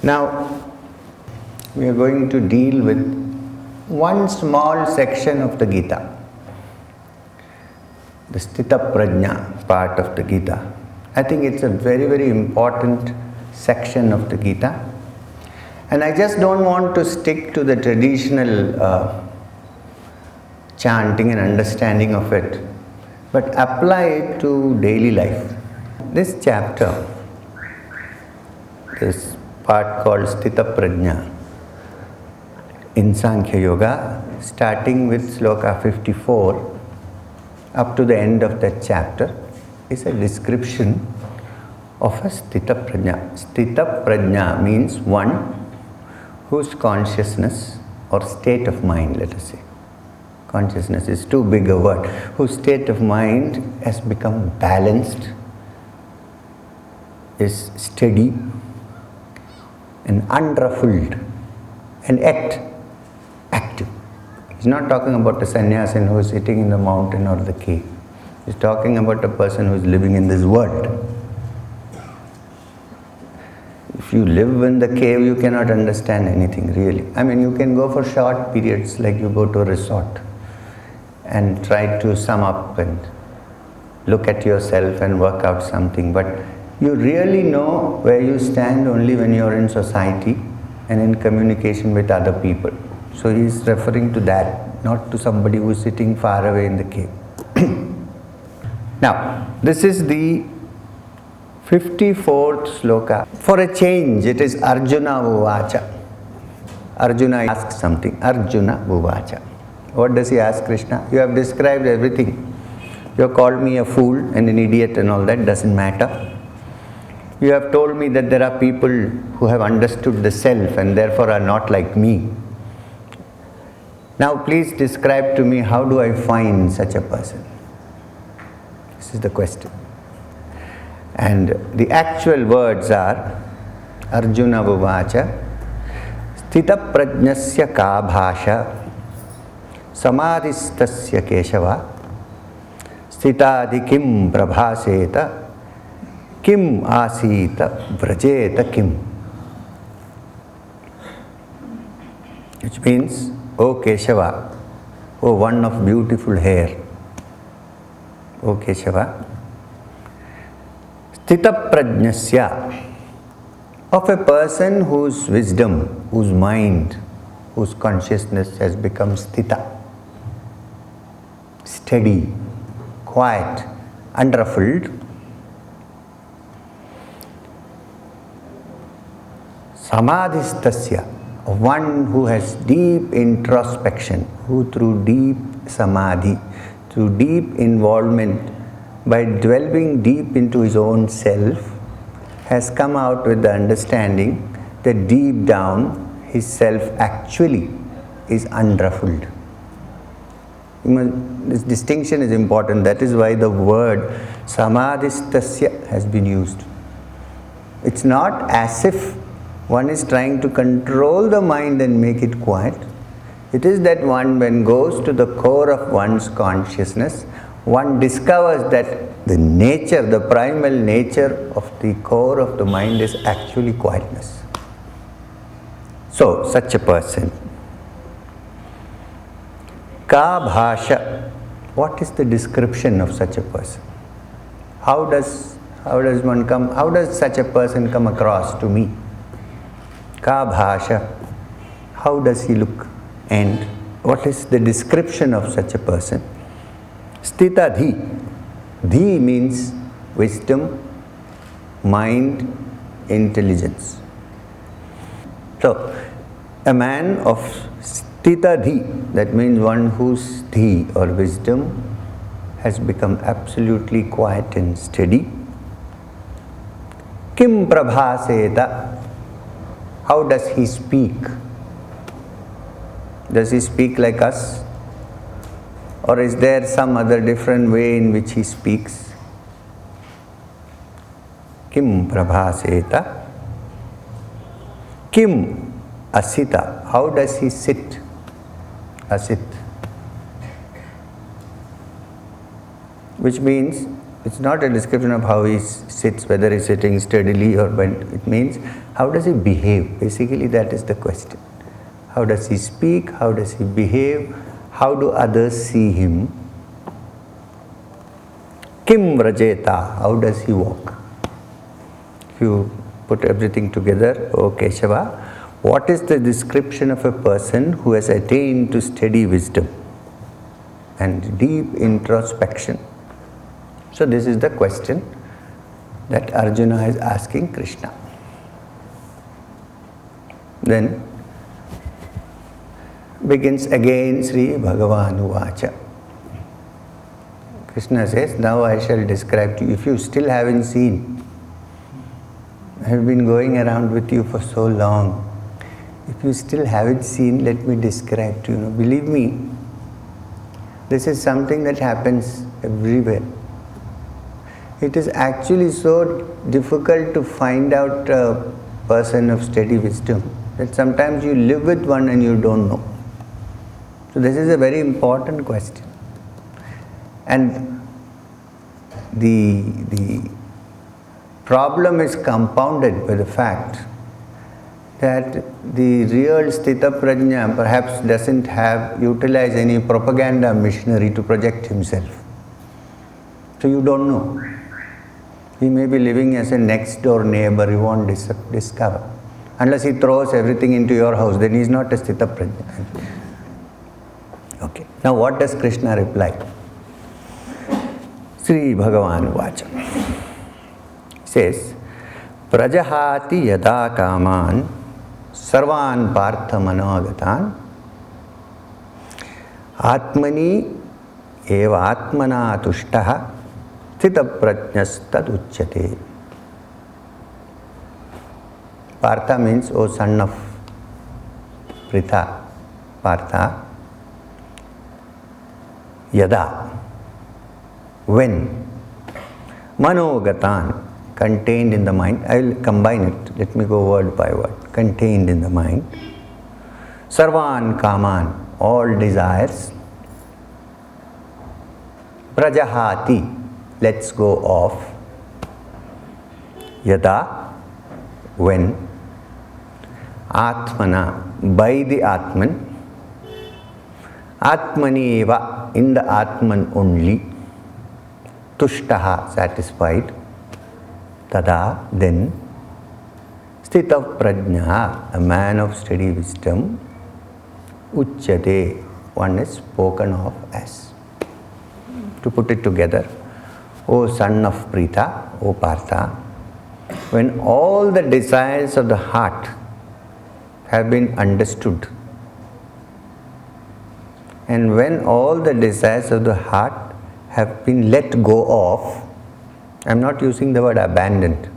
Now, we are going to deal with one small section of the Gita, the Sthitaprajna part of the Gita. I think it's a very, very important section of the Gita. And I just don't want to stick to the traditional chanting and understanding of it, but apply it to daily life. This chapter, this part called Sthithaprajna in Sankhya Yoga, starting with sloka 54 up to the end of that chapter, is a description of a Sthitaprajna. Sthitaprajna means one whose consciousness or state of mind, let us say, consciousness is too big a word, whose state of mind has become balanced, is steady and unruffled and yet active. He's not talking about a sanyasin who is sitting in the mountain or the cave. He's talking about a person who is living in this world. If you live in the cave, you cannot understand anything really. I mean, you can go for short periods, like you go to a resort and try to sum up and look at yourself and work out something, but you really know where you stand only when you are in society and in communication with other people. So he is referring to that, not to somebody who is sitting far away in the cave. Now, this is the 54th sloka. For a change, it is Arjuna Uvacha. Arjuna asks something. Arjuna Uvacha. What does he ask Krishna? You have described everything. You have called me a fool and an idiot and all that, doesn't matter. You have told me that there are people who have understood the self and therefore are not like me. Now please describe to me, how do I find such a person? This is the question. And the actual words are Arjuna Uvacha Sthitaprajnasya ka bhasha samadhistasya keshava sthitadi kim prabhaseta kim asita vrajeta kim. Which means, O Keshava, O one of beautiful hair, O Keshava, Sthitaprajnasya, of a person whose wisdom, whose mind, whose consciousness has become sthita, steady, quiet, unruffled. Samadhistasya, one who has deep introspection, who through deep samadhi, through deep involvement, by delving deep into his own self, has come out with the understanding that deep down his self actually is unruffled. This distinction is important. That is why the word samadhistasya has been used. It's not as if one is trying to control the mind and make it quiet. It is that one, when goes to the core of one's consciousness, one discovers that the nature, the primal nature of the core of the mind is actually quietness. So, such a person. Ka bhasha. What is the description of such a person? How does such a person come across to me? Ka bhasha. How does he look? And what is the description of such a person? Sthitadhi. Dhi means wisdom, mind, intelligence. So, a man of Sthitadhi, that means one whose dhi or wisdom has become absolutely quiet and steady. Kim prabhaseta. How does he speak? Does he speak like us? Or is there some other different way in which he speaks? Kim prabhaseta. Kim asita. How does he sit? Asit. Which means It's not a description of how he sits, whether he's sitting steadily or bent. It means how does he behave? Basically, that is the question. How does he speak? How does he behave? How do others see him? Kim Vrajeta, how does he walk? If you put everything together, O Keshava, what is the description of a person who has attained to steady wisdom and deep introspection? So this is the question that Arjuna is asking Krishna. Then begins again Sri Bhagavan Uvacha. Krishna says, now I shall describe to you. If you still haven't seen, I have been going around with you for so long. If you still haven't seen, let me describe to you. Believe me, this is something that happens everywhere. It is actually so difficult to find out a person of steady wisdom that sometimes you live with one and you don't know. So this is a very important question. And the problem is compounded by the fact that the real Sthitaprajna perhaps doesn't utilize any propaganda machinery to project himself. So you don't know. He may be living as a next door neighbor, you won't discover. Unless he throws everything into your house, then he is not a Sthitaprajna. Okay. Now what does Krishna reply? Sri Bhagavan Vacha says, Prajahati yada kaman sarvan partha manogatan atmani eva atmana tushtaha Sthitaprajnas taduchyate. Partha means, O son of Pritha, Partha, yada, when, manogatan, contained in the mind. I will combine it. Let me go word by word. Contained in the mind. Sarvan kaman, all desires. Prajahati, lets go of. Yada, when. Atmana, by the Atman. Atmani eva, in the Atman only. Tushtaha, satisfied. Tada, then. Sthitaprajna, a man of steady wisdom. Uchyate, one is spoken of as. To put it together, O son of Pritha, O Partha, when all the desires of the heart have been understood, and when all the desires of the heart have been let go of, I am not using the word abandoned,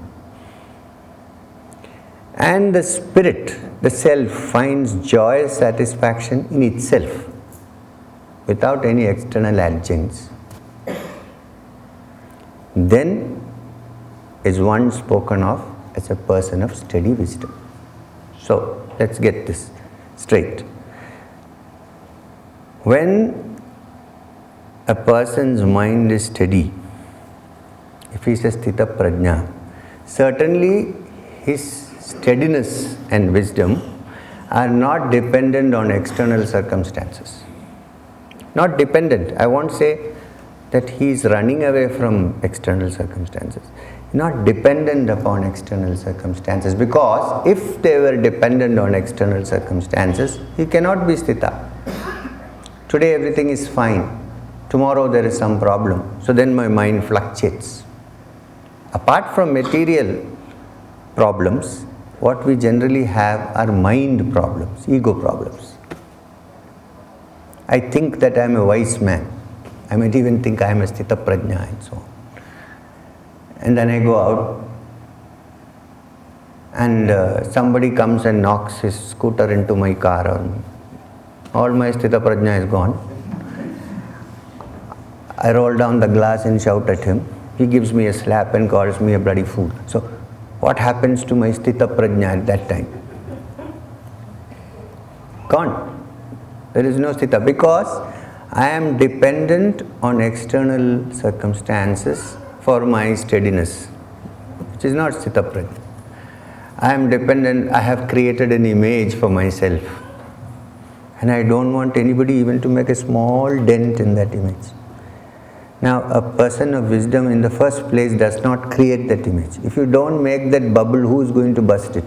and the spirit, the self, finds joyous satisfaction in itself without any external adjuncts, then is one spoken of as a person of steady wisdom. So, let's get this straight. When a person's mind is steady, if he is a Sthitaprajna, certainly his steadiness and wisdom are not dependent on external circumstances. Not dependent. I won't say that he is running away from external circumstances. Not dependent upon external circumstances, because if they were dependent on external circumstances, he cannot be Sthita. Today everything is fine. Tomorrow there is some problem. So then my mind fluctuates. Apart from material problems, what we generally have are mind problems, ego problems. I think that I am a wise man. I might even think I am a Sthitaprajna and so on. And then I go out and somebody comes and knocks his scooter into my car. All my Sthitaprajna is gone. I roll down the glass and shout at him. He gives me a slap and calls me a bloody fool. So what happens to my Sthitaprajna at that time? Gone. There is no Sthita, because I am dependent on external circumstances for my steadiness, which is not Sthitaprajna. I am dependent, I have created an image for myself, and I don't want anybody even to make a small dent in that image. Now, a person of wisdom in the first place does not create that image. If you don't make that bubble, who is going to burst it?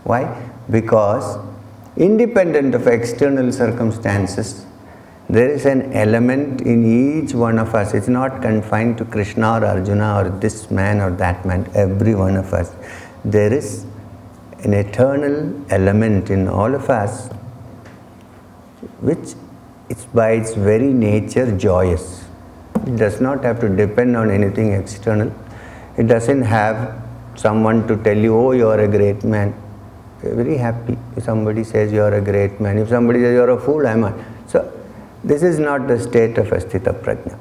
Why? Because independent of external circumstances, there is an element in each one of us. It's not confined to Krishna or Arjuna or this man or that man, every one of us. There is an eternal element in all of us which is by its very nature joyous. It does not have to depend on anything external. It doesn't have someone to tell you, oh, you are a great man. You're very happy if somebody says you are a great man. If somebody says you are a fool, I'm not. So, this is not the state of a Sthitaprajna.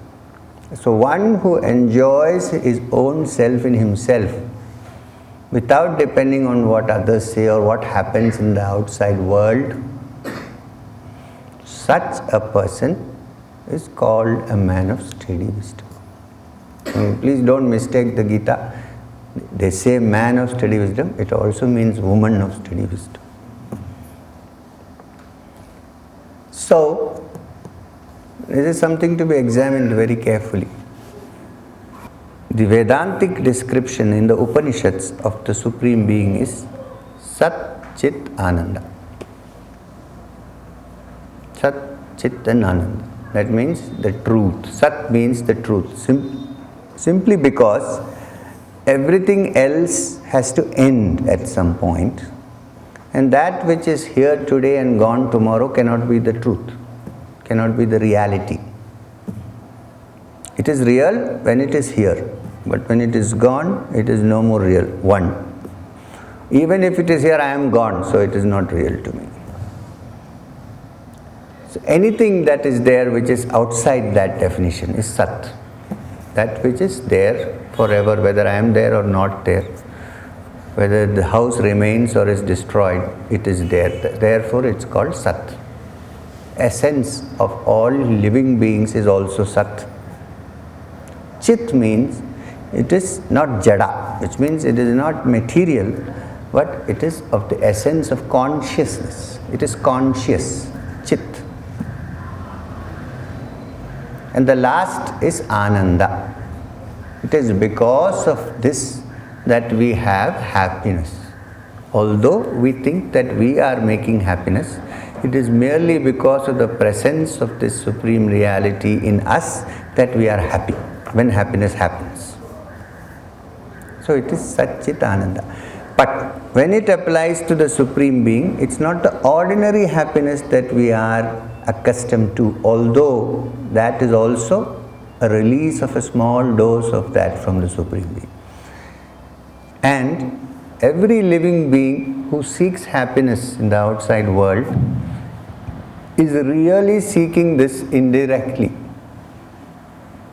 So one who enjoys his own self in himself without depending on what others say or what happens in the outside world, such a person is called a man of steady wisdom. And please don't mistake the Gita. They say man of steady wisdom, it also means woman of steady wisdom. So, this is something to be examined very carefully. The Vedantic description in the Upanishads of the Supreme Being is Sat-Chit-Ananda. Sat-Chit-Ananda. That means the truth. Sat means the truth. Simply because everything else has to end at some point, and that which is here today and gone tomorrow cannot be the truth. Cannot be the reality. It is real when it is here, but when it is gone, it is no more real. One. Even if it is here, I am gone, so it is not real to me. So anything that is there which is outside that definition is Sat. That which is there forever, whether I am there or not there, whether the house remains or is destroyed, it is there. Therefore, it's called Sat. Essence of all living beings is also Sat. Chit means it is not Jada, which means it is not material, but it is of the essence of consciousness. It is conscious, Chit. And the last is Ananda. It is because of this that we have happiness. Although we think that we are making happiness, it is merely because of the presence of this Supreme Reality in us that we are happy, when happiness happens. So it is Sat-Chit-Ananda. But when it applies to the Supreme Being, it's not the ordinary happiness that we are accustomed to, although that is also a release of a small dose of that from the Supreme Being. And every living being who seeks happiness in the outside world is really seeking this indirectly.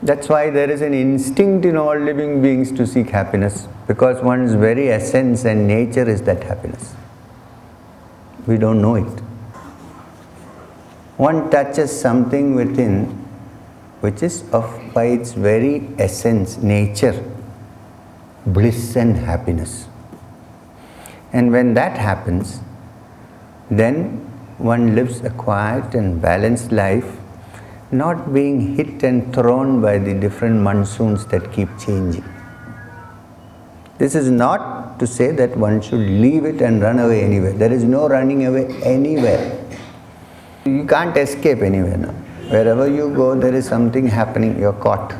That's why there is an instinct in all living beings to seek happiness, because one's very essence and nature is that happiness. We don't know it. One touches something within which is of by its very essence, nature, bliss and happiness. And when that happens, then one lives a quiet and balanced life, not being hit and thrown by the different monsoons that keep changing. This is not to say that one should leave it and run away anywhere. There is no running away anywhere. You can't escape anywhere now. Wherever you go, there is something happening, you're caught.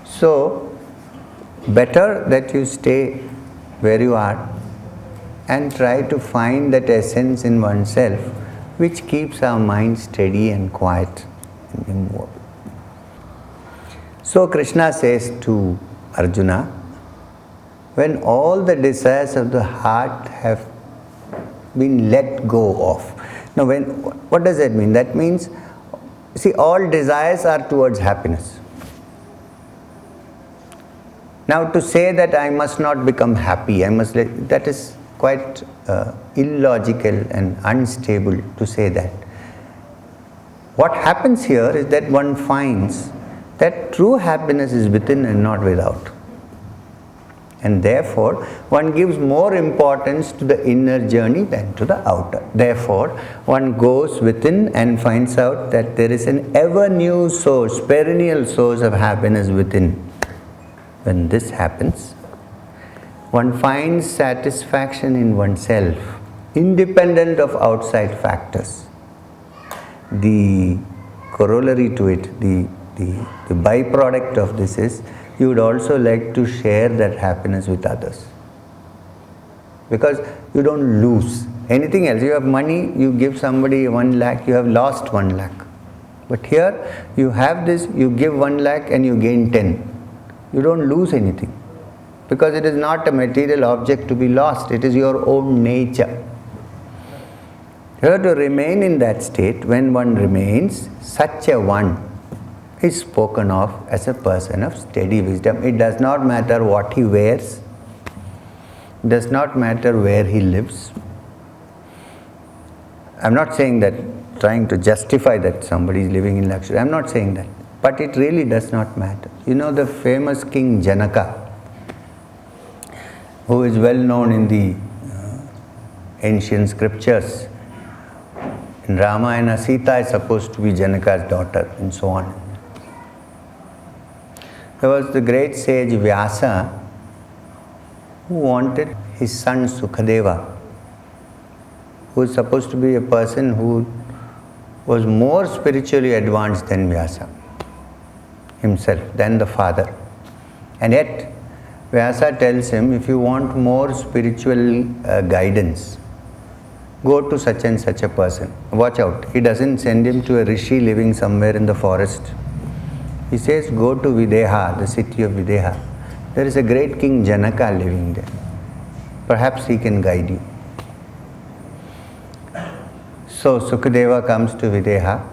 So, better that you stay where you are and try to find that essence in oneself which keeps our mind steady and quiet and immovable. So Krishna says to Arjuna, when all the desires of the heart have been let go of. Now what does that mean? That means, see, all desires are towards happiness. Now to say that I must not become happy, that is quite illogical and unstable to say that. What happens here is that one finds that true happiness is within and not without. And therefore, one gives more importance to the inner journey than to the outer. Therefore, one goes within and finds out that there is an ever new source, perennial source of happiness within. When this happens, one finds satisfaction in oneself, independent of outside factors. The corollary to it, the byproduct of this is, you would also like to share that happiness with others. Because you don't lose anything else. You have money, you give somebody 1 lakh, you have lost 1 lakh. But here, you have this, you give 1 lakh and you gain 10. You don't lose anything. Because it is not a material object to be lost, it is your own nature. You have to remain in that state. When one remains, such a one is spoken of as a person of steady wisdom. It does not matter what he wears, it does not matter where he lives. I'm not saying that, trying to justify that somebody is living in luxury. I'm not saying that. But it really does not matter. You know the famous King Janaka, who is well known in the ancient scriptures. In Ramayana, Sita is supposed to be Janaka's daughter, and so on. There was the great sage Vyasa, who wanted his son Sukadeva, who is supposed to be a person who was more spiritually advanced than Vyasa himself, than the father. And yet, Vyasa tells him, if you want more spiritual guidance, go to such and such a person. Watch out, he doesn't send him to a rishi living somewhere in the forest. He says, go to Videha, the city of Videha. There is a great king Janaka living there. Perhaps he can guide you. So Sukadeva comes to Videha.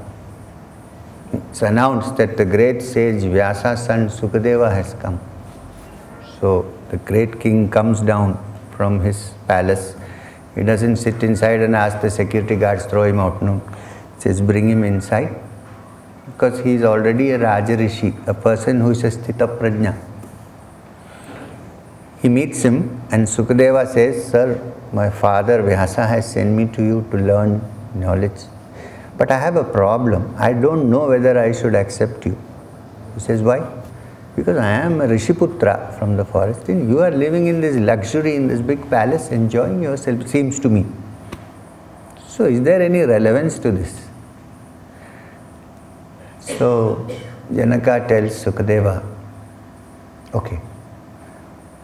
It's announced that the great sage Vyasa's son Sukadeva has come. So the great king comes down from his palace. He doesn't sit inside and ask the security guards, throw him out. No. He says, bring him inside. Because he is already a Rajarishi, a person who is a Sthitaprajna. He meets him and Sukadeva says, sir, my father Vyasa has sent me to you to learn knowledge. But I have a problem. I don't know whether I should accept you. He says, why? Because I am a Rishiputra from the forest and you are living in this luxury, in this big palace, enjoying yourself, seems to me. So is there any relevance to this? So Janaka tells Sukadeva, okay,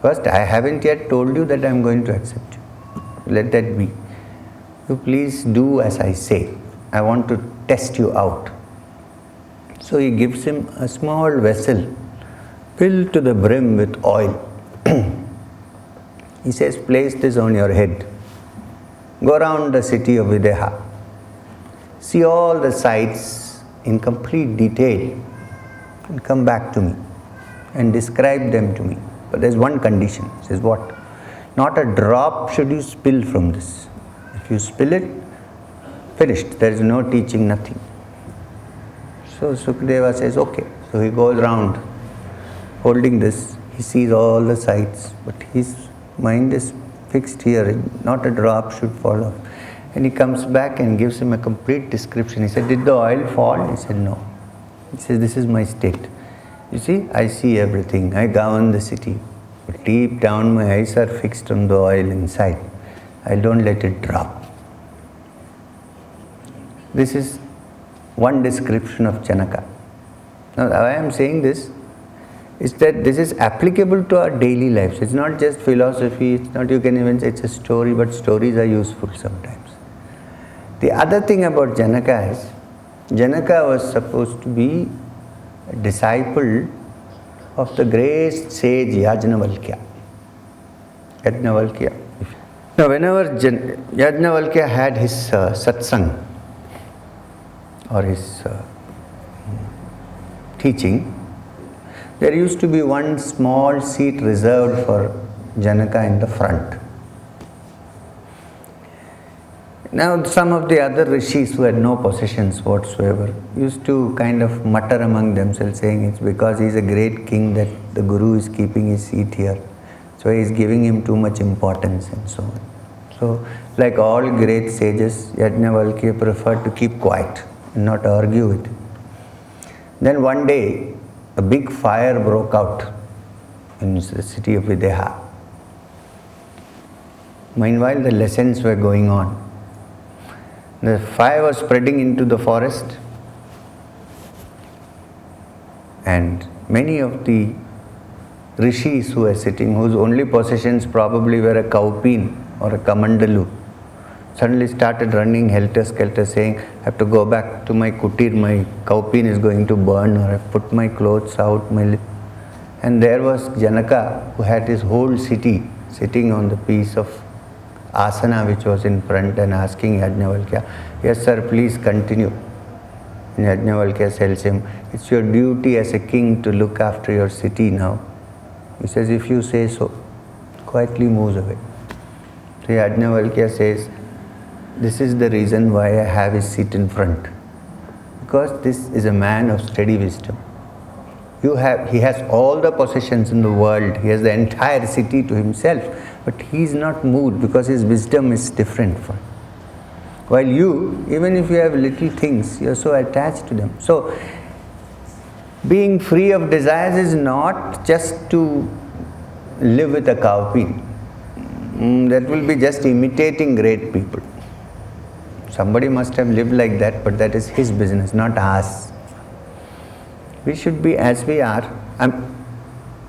first I haven't yet told you that I am going to accept you. Let that be. You please do as I say. I want to test you out. So he gives him a small vessel filled to the brim with oil. He says, place this on your head. Go around the city of Videha. See all the sights in complete detail and come back to me and describe them to me. But there's one condition. He says, what? Not a drop should you spill from this. If you spill it, finished. There is no teaching, nothing. So Sukadeva says, okay. So he goes around holding this. He sees all the sights, but his mind is fixed here. Not a drop should fall off. And he comes back and gives him a complete description. He said, did the oil fall? He said, no. He says, this is my state. You see, I see everything. I govern the city. But deep down my eyes are fixed on the oil inside. I don't let it drop. This is one description of Janaka. Now, why I am saying this is that this is applicable to our daily lives. It's not just philosophy. It's not, you can even say it's a story, but stories are useful sometimes. The other thing about Janaka is, Janaka was supposed to be a disciple of the great sage Yajnavalkya. Now, whenever Yajnavalkya had his Satsang or his teaching, there used to be one small seat reserved for Janaka in the front. Now some of the other rishis who had no possessions whatsoever used to kind of mutter among themselves, saying it's because he's a great king that the Guru is keeping his seat here. So he is giving him too much importance and so on. So like all great sages, Yajnavalkya preferred to keep quiet and not argue with him. Then one day, a big fire broke out in the city of Videha. Meanwhile, the lessons were going on. The fire was spreading into the forest, and many of the rishis who were sitting, whose only possessions probably were a cowpeen or a kamandalu, suddenly started running helter-skelter, saying, I have to go back to my kutir, my cowpeen is going to burn, or I've put my clothes out. And there was Janaka, who had his whole city sitting on the piece of asana which was in front, and asking Yajnavalkya, yes sir, please continue. And Yajnavalkya tells him, it's your duty as a king to look after your city now. He says, if you say so. Quietly moves away. So Yajnavalkya says, this is the reason why I have his seat in front. Because this is a man of steady wisdom. He has all the possessions in the world. He has the entire city to himself. But he is not moved because his wisdom is different from him. While you, even if you have little things, you are so attached to them. So, being free of desires is not just to live with a cowpea. That will be just imitating great people. Somebody must have lived like that, but that is his business, not ours. We should be as we are. I'm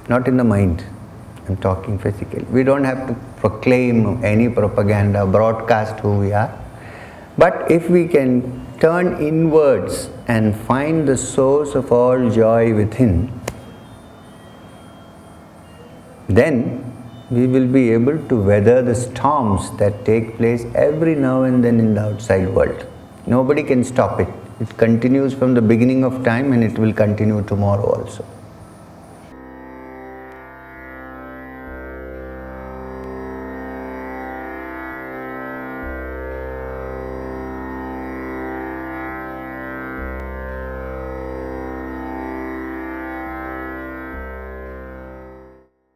not in the mind. I'm talking physically. We don't have to proclaim any propaganda, broadcast who we are. But if we can turn inwards and find the source of all joy within, then we will be able to weather the storms that take place every now and then in the outside world. Nobody can stop it. It continues from the beginning of time, and it will continue tomorrow also.